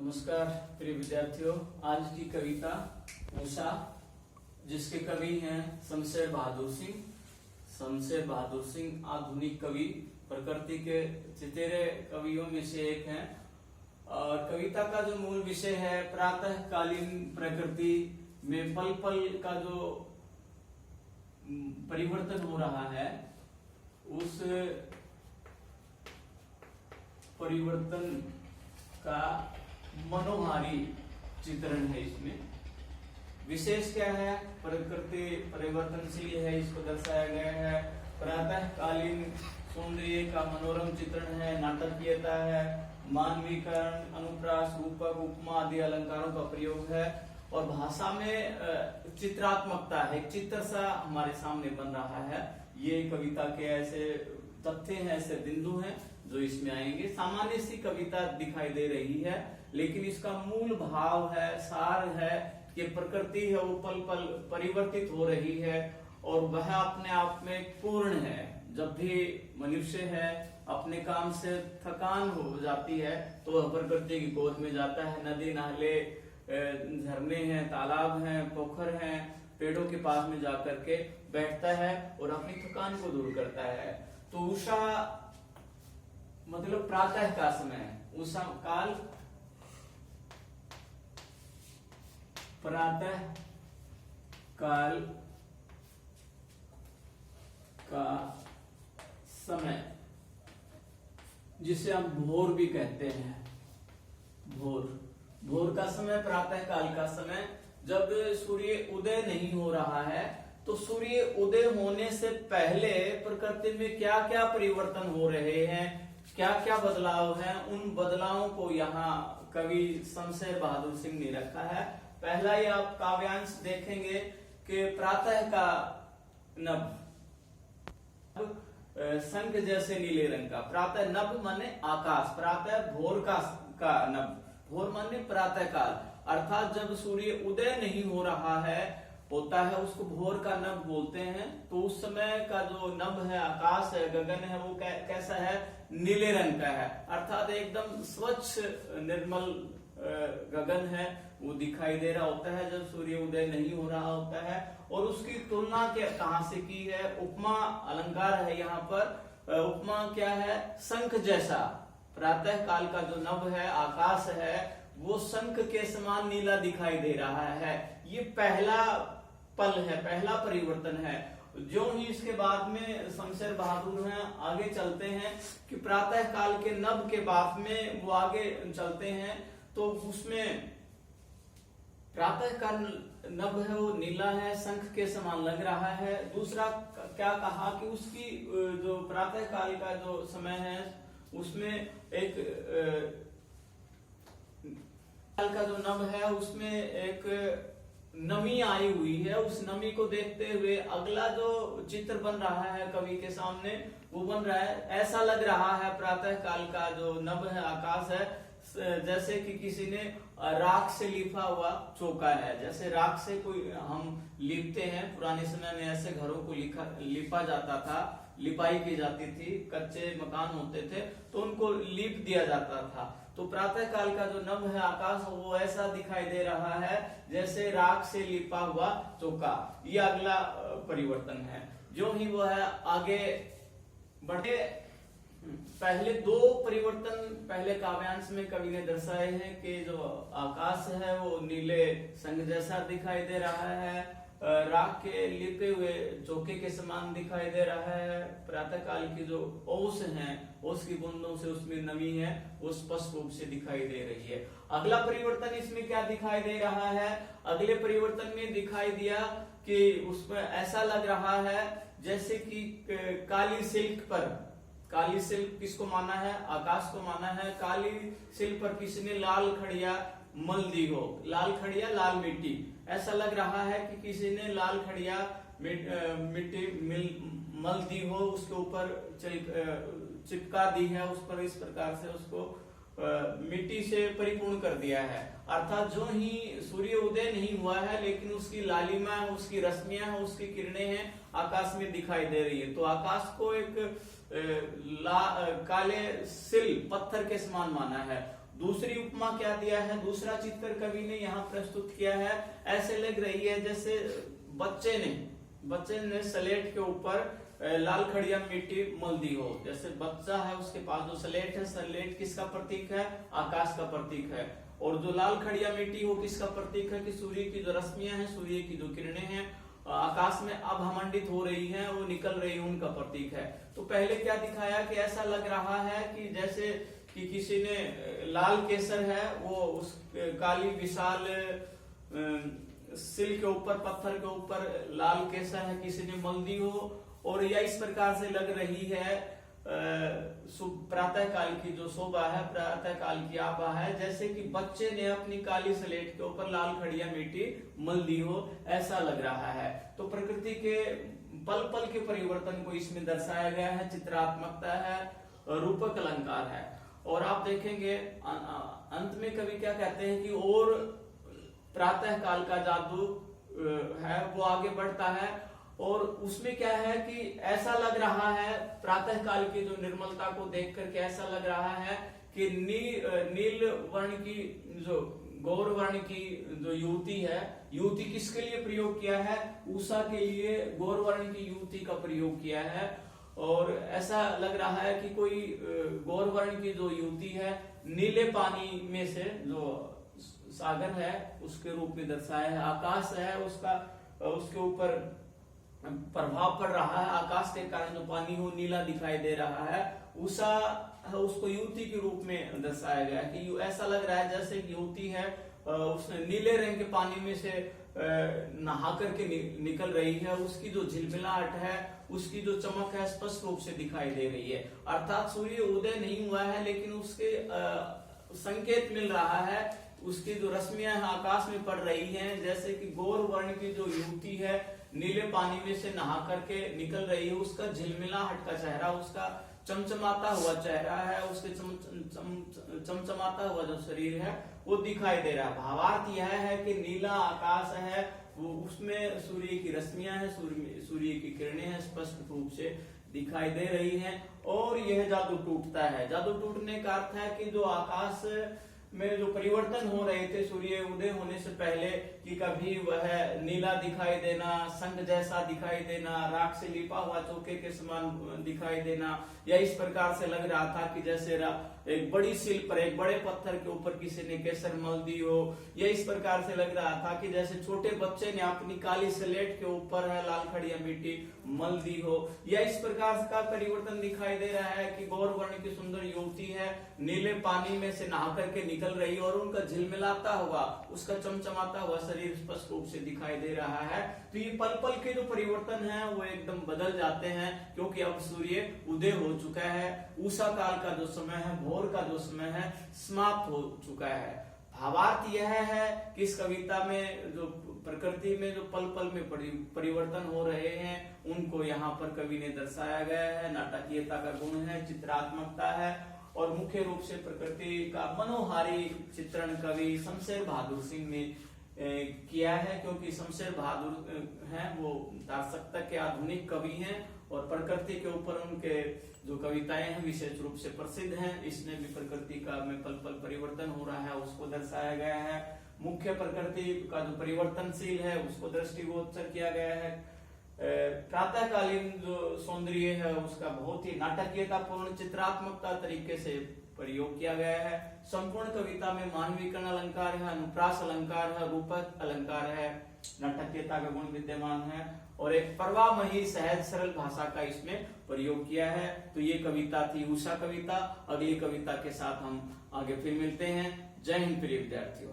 नमस्कार प्रिय विद्यार्थियों। आज की कविता उषा, जिसके कवि हैं शमशेर बहादुर सिंह। शमशेर बहादुर सिंह आधुनिक कवि, प्रकृति के चितेरे कवियों में से एक हैं। और कविता का जो मूल विषय है प्रातःकालीन प्रकृति में पल पल का जो परिवर्तन हो रहा है, उस परिवर्तन का मनोहारी चित्रण है। इसमें विशेष क्या है, प्रकृति परिवर्तनशील है, इसको दर्शाया गया है। प्रातःकालीन सौंदर्य का मनोरम चित्रण है, नाटकीयता है, मानवीकरण, अनुप्रास, रूपक, उपमा आदि अलंकारों का प्रयोग है और भाषा में चित्रात्मकता है। एक चित्र सा हमारे सामने बन रहा है। ये कविता के ऐसे तथ्य हैं, ऐसे बिंदु हैं जो इसमें आएंगे। सामान्य सी कविता दिखाई दे रही है, लेकिन इसका मूल भाव है, सार है कि प्रकृति है वो पल पल परिवर्तित हो रही है और वह अपने आप में पूर्ण है। जब भी मनुष्य है अपने काम से थकान हो जाती है तो वह प्रकृति की गोद में जाता है। नदी नाले, झरने हैं, तालाब हैं, पोखर हैं, पेड़ों के पास में जाकर के बैठता है और अपनी थकान को दूर करता है। तो उषा मतलब प्रातः का समय, उषा काल, प्रातः काल का समय, जिसे हम भोर भी कहते हैं। भोर का समय, प्रातः काल का समय, जब सूर्य उदय नहीं हो रहा है तो सूर्य उदय होने से पहले प्रकृति में क्या क्या परिवर्तन हो रहे हैं, क्या क्या बदलाव हैं, उन बदलावों को यहाँ कवि शमशेर बहादुर सिंह ने रखा है। पहला ही आप काव्यांश देखेंगे कि प्रातः का नभ, शंख जैसे नीले रंग का। प्रातः नभ माने आकाश, प्रातः भोर का नभ, भोर माने प्रातः काल, अर्थात जब सूर्य उदय नहीं हो रहा है होता है, उसको भोर का नभ बोलते हैं। तो उस समय का जो नभ है, आकाश है, गगन है, वो कैसा है, नीले रंग का है, अर्थात एकदम स्वच्छ निर्मल गगन है, वो दिखाई दे रहा होता है जब सूर्य उदय नहीं हो रहा होता है। और उसकी तुलना कहां से की है, उपमा अलंकार है यहाँ पर। उपमा क्या है, शंख जैसा। प्रातः काल का जो नभ है, आकाश है, वो शंख के समान नीला दिखाई दे रहा है। ये पहला पल है, पहला परिवर्तन है। जो ही इसके बाद में शमशेर बहादुर हैं, आगे चलते हैं कि प्रातः काल के नभ के बाद में वो आगे चलते हैं तो उसमें प्रातः काल नभ है वो नीला है, शंख के समान लग रहा है। दूसरा क्या कहा कि उसकी जो प्रातः काल का जो समय है उसमें एक काल का जो नभ है उसमें एक नमी आई हुई है। उस नमी को देखते हुए अगला जो चित्र बन रहा है कवि के सामने, वो बन रहा है, ऐसा लग रहा है प्रातः काल का जो नभ है, आकाश है, जैसे कि किसी ने राख से लिपा हुआ चौका है। जैसे राख से कोई हम लिपते हैं, पुराने समय में ऐसे घरों को लिपा जाता था, लिपाई की जाती थी, कच्चे मकान होते थे तो उनको लीप दिया जाता था। तो प्रातः काल का जो नभ है, आकाश, वो ऐसा दिखाई दे रहा है जैसे राख से लिपा हुआ चौका। ये अगला परिवर्तन है। जो ही वो है आगे बढ़े, पहले दो परिवर्तन पहले काव्यांश में कवि ने दर्शाए हैं कि जो आकाश है वो नीले संग जैसा दिखाई दे रहा है, राख के लिपे हुए चौके के समान दिखाई दे रहा है। प्रातः काल की जो ओस है, ओस की बूंदों से उसमें नमी है, वो स्पष्ट रूप से दिखाई दे रही है। अगला परिवर्तन इसमें क्या दिखाई दे रहा है, अगले परिवर्तन में दिखाई दिया कि उसमें ऐसा लग रहा है जैसे कि काली सिल्क पर, काली सिल्क किसको माना है, आकाश को माना है। काली सिल्क पर किसी ने लाल खड़िया मल दी हो, लाल खड़िया, लाल मिट्टी, ऐसा लग रहा है कि किसी ने लाल खड़िया मिट्टी मल दी हो, उसके ऊपर चिपका दी है, उस पर इस प्रकार से उसको मिट्टी से परिपूर्ण कर दिया है। अर्थात जो ही सूर्य उदय नहीं हुआ है लेकिन उसकी लालिमा है, उसकी रश्मियां हैं, उसकी किरणें हैं, आकाश में दिखाई दे रही है। तो आकाश को एक काले सिल पत्थर के समान माना है। दूसरी उपमा क्या दिया है, दूसरा चित्र कवि ने यहाँ प्रस्तुत किया है, ऐसे लग रही है जैसे बच्चे ने स्लेट के ऊपर लाल खड़िया मिट्टी मल दी हो। जैसे बच्चा है उसके पास जो स्लेट है, स्लेट किसका प्रतीक है, आकाश का प्रतीक है, और जो लाल खड़िया मिट्टी हो किसका प्रतीक है कि सूर्य की जो रश्मियां हैं, सूर्य की जो किरणें हैं आकाश में अभमंडित हो रही हैं, वो निकल रही है, उनका प्रतीक है। तो पहले क्या दिखाया कि ऐसा लग रहा है कि जैसे कि किसी ने लाल केसर है वो उस काली विशाल सिल के ऊपर, पत्थर के ऊपर लाल केसर है किसी ने मल दी हो, और यह इस प्रकार से लग रही है प्रातः काल की जो शोभा है, प्रातः काल की आभा है, जैसे कि बच्चे ने अपनी काली स्लेट के ऊपर लाल खड़िया मिट्टी मल दी हो, ऐसा लग रहा है। तो प्रकृति के पल पल के परिवर्तन को इसमें दर्शाया गया है, चित्रात्मकता है, रूपक अलंकार है। और आप देखेंगे अंत में कवि क्या कहते हैं कि और प्रातः काल का जादू है वो आगे बढ़ता है, और उसमें क्या है कि ऐसा लग रहा है प्रातः काल की जो निर्मलता को देख करके ऐसा लग रहा है कि नील वर्ण की जो गौर वर्ण की जो युवती है, युवती किसके लिए प्रयोग किया है, उषा के लिए गौर वर्ण की युवती का प्रयोग किया है। और ऐसा लग रहा है कि कोई गौर वर्ण की जो युवती है नीले पानी में से जो सागर है उसके रूप में दर्शाया है, आकाश है उसका उसके ऊपर प्रभाव पड़ रहा है, आकाश के कारण जो पानी हो नीला दिखाई दे रहा है, उषा उसको युवती के रूप में दर्शाया गया है कि ऐसा लग रहा है जैसे युवती है उसने नीले रंग के पानी में से नहा करके निकल रही है, उसकी जो झिलमिलाहट है, उसकी जो चमक है स्पष्ट रूप से दिखाई दे रही है। अर्थात सूर्य उदय नहीं हुआ है लेकिन उसके संकेत मिल रहा है, उसकी जो रश्मियां आकाश में पड़ रही हैं, जैसे कि गौर वर्ण की जो युवती है नीले पानी में से नहा करके निकल रही है, उसका झिलमिलाहट का चेहरा, उसका चमचमाता हुआ चेहरा है, उसके चमचमाता हुआ जो शरीर है वो दिखाई दे रहा है। भावार्थ यह है कि नीला आकाश है, वो उसमें सूर्य की रश्मियां हैं, सूर्य की किरणें हैं, स्पष्ट रूप से दिखाई दे रही हैं, और यह जादू टूटता है। जादू टूटने का अर्थ है कि जो आकाश में जो परिवर्तन हो रहे थे सूर्य उदय होने से पहले, कि कभी वह नीला दिखाई देना, संग जैसा दिखाई देना, राख से लिपा हुआ चौके के समान दिखाई देना, या इस प्रकार से लग रहा था कि जैसे एक बड़ी सिल पर, एक बड़े पत्थर के ऊपर किसी ने केसर मल दी हो, या इस प्रकार से लग रहा था कि जैसे छोटे बच्चे ने अपनी काली स्लेट के ऊपर है लाल खड़िया मिट्टी मल दी हो, या इस प्रकार का परिवर्तन दिखाई दे रहा है कि गौर वर्ण की सुंदर युवती है नीले पानी में से नहा करके निकल रही है, और उनका झिलमिलाता हुआ, उसका चमचमाता हुआ शरीर स्पष्ट रूप से दिखाई दे रहा है। तो ये पल पल के जो परिवर्तन है वो एकदम बदल जाते हैं, क्योंकि अब सूर्य उदय हो चुका है, उषा काल का जो समय है, भोर का जो समय है समाप्त हो चुका है। भावार्थ यह है कि इस कविता में जो प्रकृति में जो पल पल में परिवर्तन हो रहे हैं उनको यहाँ पर कवि ने दर्शाया गया है। नाटकीयता का गुण है, चित्रात्मकता है, और मुख्य रूप से प्रकृति का मनोहारी चित्रण कवि शमशेर बहादुर सिंह ने किया है, क्योंकि शमशेर बहादुर हैं वो दार्शनिकता के आधुनिक कवि हैं, और प्रकृति के ऊपर उनके जो कविताएं हैं विशेष रूप से प्रसिद्ध हैं। इसमें भी प्रकृति का में पल पल परिवर्तन हो रहा है उसको दर्शाया गया है। मुख्य प्रकृति का जो परिवर्तनशील है उसको दृष्टिगोचर किया गया है। प्रातःकालीन जो सौंदर्य है उसका बहुत ही नाटकीयतापूर्ण चित्रात्मकता तरीके से प्रयोग किया गया है। संपूर्ण कविता में मानवीकरण अलंकार है, अनुप्रास अलंकार है, रूपक अलंकार है, नाटकीयता का गुण विद्यमान है, और एक प्रवाहमयी सहज सरल भाषा का इसमें प्रयोग किया है। तो ये कविता थी उषा कविता। अगली कविता के साथ हम आगे फिर मिलते हैं। जय हिंद प्रिय विद्यार्थियों।